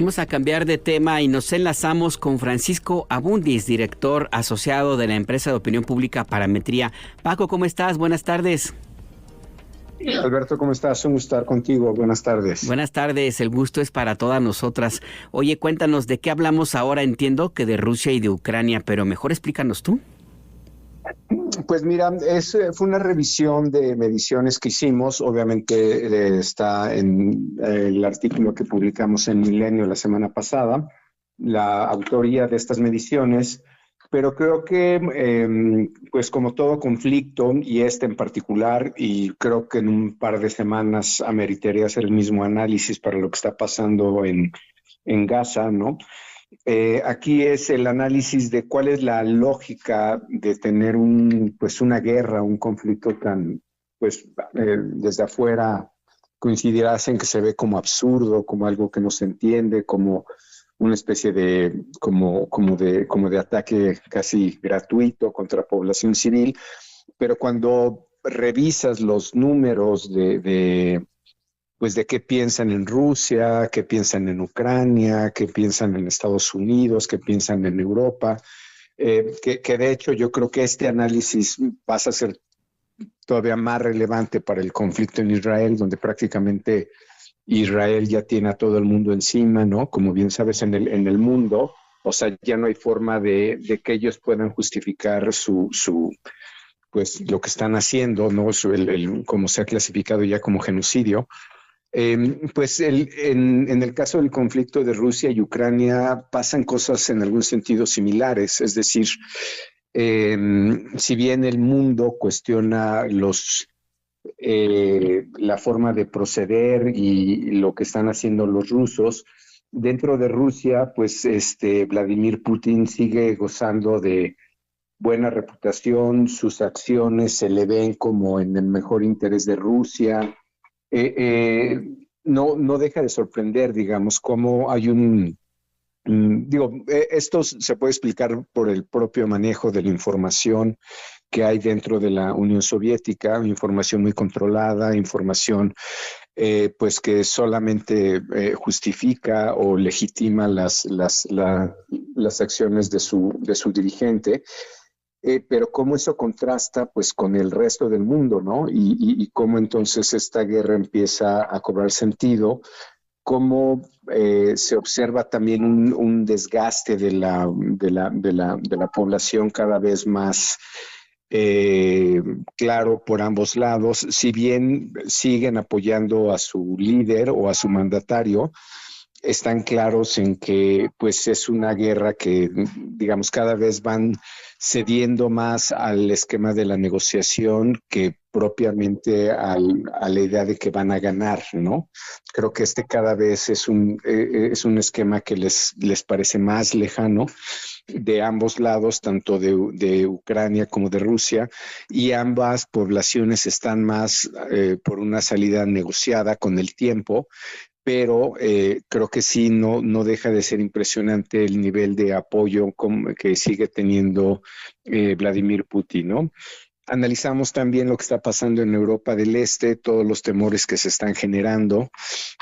Vamos a cambiar de tema y nos enlazamos con Francisco Abundis, director asociado de la empresa de opinión pública Parametría. Paco, ¿cómo estás? Buenas tardes. Alberto, ¿cómo estás? Un gusto estar contigo. Buenas tardes. Buenas tardes, el gusto es para todas nosotras. Oye, cuéntanos, ¿de qué hablamos ahora? Entiendo que de Rusia y de Ucrania, pero mejor explícanos tú. Pues mira, fue una revisión de mediciones que hicimos. Obviamente está en el artículo que publicamos en Milenio la semana pasada, la autoría de estas mediciones, pero creo que, pues como todo conflicto, y este en particular, y creo que en un par de semanas ameritaría hacer el mismo análisis para lo que está pasando en Gaza, ¿no? Aquí es el análisis de cuál es la lógica de tener pues una guerra, un conflicto tan, pues desde afuera coincidirás en que se ve como absurdo, como algo que no se entiende, como una especie de, como de ataque casi gratuito contra población civil, pero cuando revisas los números pues de qué piensan en Rusia, qué piensan en Ucrania, qué piensan en Estados Unidos, qué piensan en Europa, que de hecho yo creo que este análisis pasa a ser todavía más relevante para el conflicto en Israel, donde prácticamente Israel ya tiene a todo el mundo encima, ¿no? Como bien sabes, en el mundo, o sea, ya no hay forma de que ellos puedan justificar pues lo que están haciendo, ¿no? Como se ha clasificado ya como genocidio. Pues en el caso del conflicto de Rusia y Ucrania pasan cosas en algún sentido similares, es decir, si bien el mundo cuestiona la forma de proceder y lo que están haciendo los rusos, dentro de Rusia, pues Vladimir Putin sigue gozando de buena reputación, sus acciones se le ven como en el mejor interés de Rusia. No deja de sorprender, digamos, cómo hay esto se puede explicar por el propio manejo de la información que hay dentro de la Unión Soviética, información muy controlada, información pues que solamente justifica o legitima las acciones de su dirigente. Pero cómo eso contrasta pues con el resto del mundo, ¿no? Y cómo entonces esta guerra empieza a cobrar sentido, cómo se observa también un desgaste de la población cada vez más claro por ambos lados, si bien siguen apoyando a su líder o a su mandatario, están claros en que pues es una guerra que, digamos, cada vez van cediendo más al esquema de la negociación que propiamente a la idea de que van a ganar, ¿no? Creo que cada vez es un esquema que les parece más lejano de ambos lados, tanto de Ucrania como de Rusia, y ambas poblaciones están más por una salida negociada con el tiempo, pero creo que sí, no deja de ser impresionante el nivel de apoyo que sigue teniendo Vladimir Putin, ¿no? Analizamos también lo que está pasando en Europa del Este, todos los temores que se están generando,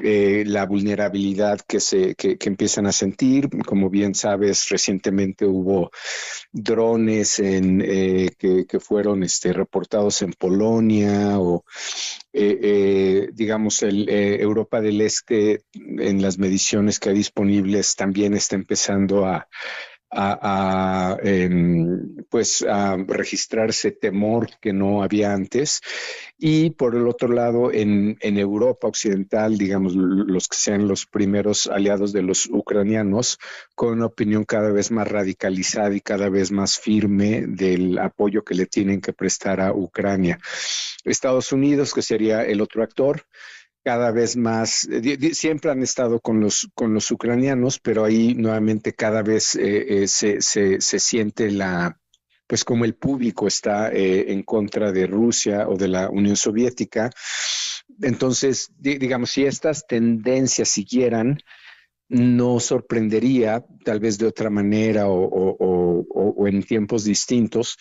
la vulnerabilidad que empiezan a sentir. Como bien sabes, recientemente hubo drones que fueron reportados en Polonia o digamos, Europa del Este en las mediciones que hay disponibles también está empezando pues a registrarse temor que no había antes. Y por el otro lado, en Europa Occidental, digamos, los que sean los primeros aliados de los ucranianos, con una opinión cada vez más radicalizada y cada vez más firme del apoyo que le tienen que prestar a Ucrania. Estados Unidos, que sería el otro actor, cada vez más, siempre han estado con los ucranianos, pero ahí nuevamente cada vez se siente pues como el público está en contra de Rusia o de la Unión Soviética. Entonces, digamos, si estas tendencias siguieran, no sorprendería, tal vez de otra manera o en tiempos distintos,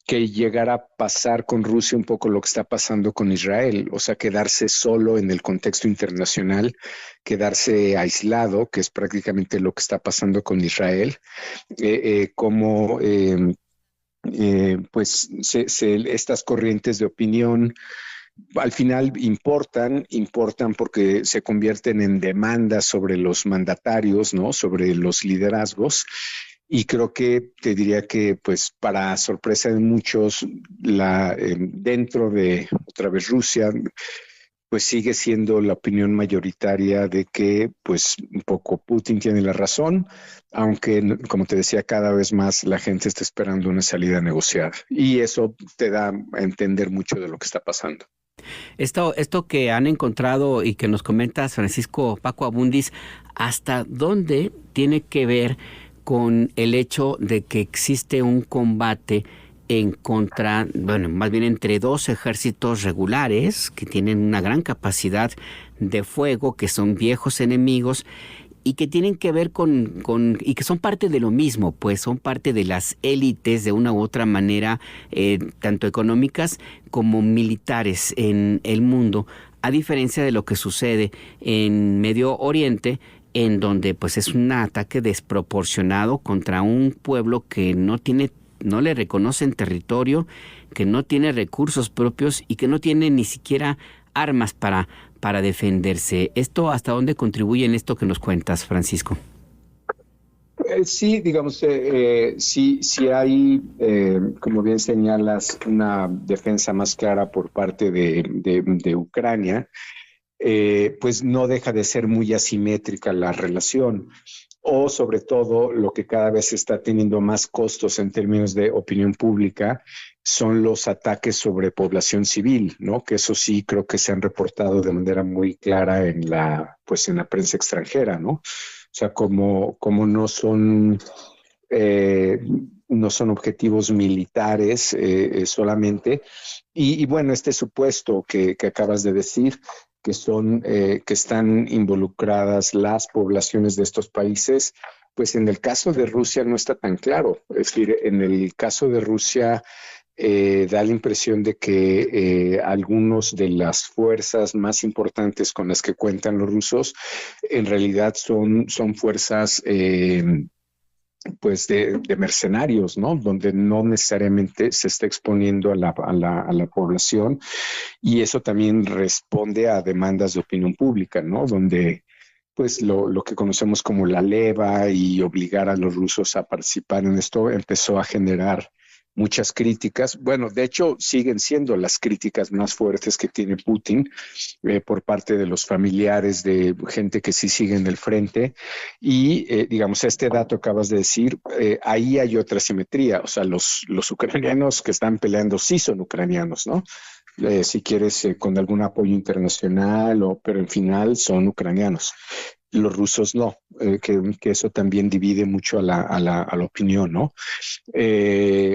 que llegara a pasar con Rusia un poco lo que está pasando con Israel, o sea, quedarse solo en el contexto internacional, quedarse aislado, que es prácticamente lo que está pasando con Israel, como pues estas corrientes de opinión al final importan porque se convierten en demandas sobre los mandatarios, ¿no? Sobre los liderazgos. Y creo que te diría que, pues, para sorpresa de muchos, dentro de otra vez Rusia, pues sigue siendo la opinión mayoritaria de que, pues, un poco Putin tiene la razón, aunque, como te decía, cada vez más la gente está esperando una salida negociada. Y eso te da a entender mucho de lo que está pasando. Esto que han encontrado y que nos comentas, Francisco Paco Abundis, ¿hasta dónde tiene que ver con el hecho de que existe un combate en contra, bueno, más bien entre dos ejércitos regulares que tienen una gran capacidad de fuego, que son viejos enemigos y que tienen que ver y que son parte de lo mismo, pues son parte de las élites de una u otra manera, tanto económicas como militares en el mundo, a diferencia de lo que sucede en Medio Oriente, en donde pues es un ataque desproporcionado contra un pueblo que no le reconocen territorio, que no tiene recursos propios y que no tiene ni siquiera armas para defenderse. ¿Esto hasta dónde contribuye en esto que nos cuentas, Francisco? Sí, digamos, sí hay, como bien señalas, una defensa más clara por parte de Ucrania. Pues no deja de ser muy asimétrica la relación, o sobre todo lo que cada vez está teniendo más costos en términos de opinión pública son los ataques sobre población civil, ¿no? Que eso sí creo que se han reportado de manera muy clara pues en la prensa extranjera, ¿no? O sea, como eh, no son objetivos militares solamente. Y bueno, este supuesto que acabas de decir, que están involucradas las poblaciones de estos países, pues en el caso de Rusia no está tan claro. Es decir, en el caso de Rusia da la impresión de que algunos de las fuerzas más importantes con las que cuentan los rusos en realidad son fuerzas pues de mercenarios, ¿no? Donde no necesariamente se está exponiendo a la población, y eso también responde a demandas de opinión pública, ¿no? Donde pues lo que conocemos como la leva y obligar a los rusos a participar en esto empezó a generar muchas críticas. Bueno, de hecho, siguen siendo las críticas más fuertes que tiene Putin por parte de los familiares de gente que sí sigue en el frente. Y, digamos, este dato que acabas de decir, ahí hay otra simetría. O sea, los ucranianos que están peleando sí son ucranianos, ¿no? Si quieres, con algún apoyo internacional, pero en final son ucranianos. Los rusos no, que eso también divide mucho a la opinión, ¿no?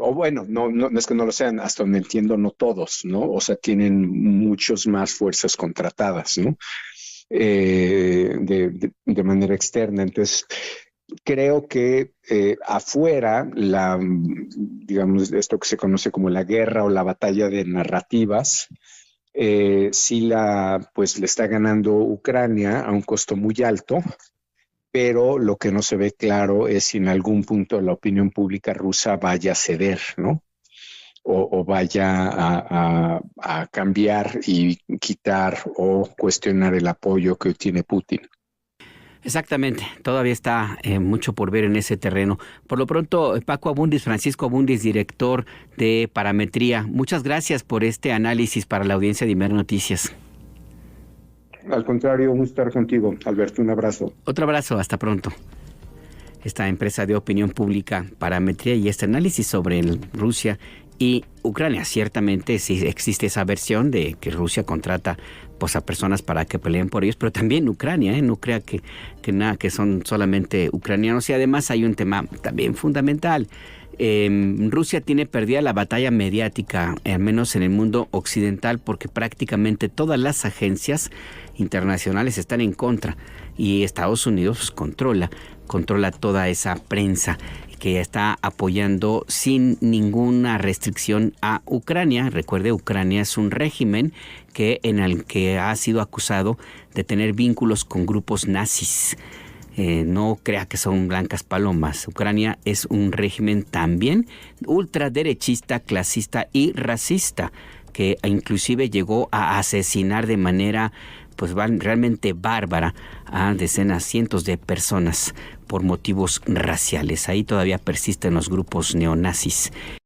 O bueno, no es que no lo sean, hasta donde entiendo, no todos, ¿no? O sea, tienen muchos más fuerzas contratadas, ¿no? De manera externa. Entonces, creo que afuera, digamos, esto que se conoce como la guerra o la batalla de narrativas, sí pues le está ganando Ucrania a un costo muy alto, pero lo que no se ve claro es si en algún punto la opinión pública rusa vaya a ceder, ¿no? O vaya a cambiar y quitar o cuestionar el apoyo que tiene Putin. Exactamente, todavía está mucho por ver en ese terreno. Por lo pronto, Paco Abundis, Francisco Abundis, director de Parametría, muchas gracias por este análisis para la audiencia de Imer Noticias. Al contrario, un gusto estar contigo, Alberto, un abrazo. Otro abrazo, hasta pronto. Esta empresa de opinión pública, Parametría, y este análisis sobre Rusia y Ucrania. Ciertamente sí existe esa versión de que Rusia contrata pues, a personas para que peleen por ellos, pero también Ucrania, no crea que son solamente ucranianos. Y además hay un tema también fundamental. Rusia tiene perdida la batalla mediática, al menos en el mundo occidental, porque prácticamente todas las agencias internacionales están en contra y Estados Unidos controla toda esa prensa que está apoyando sin ninguna restricción a Ucrania. Recuerde, Ucrania es un régimen en el que ha sido acusado de tener vínculos con grupos nazis. No crea que son blancas palomas. Ucrania es un régimen también ultraderechista, clasista y racista, que inclusive llegó a asesinar de manera pues realmente bárbara a decenas, cientos de personas por motivos raciales. Ahí todavía persisten los grupos neonazis.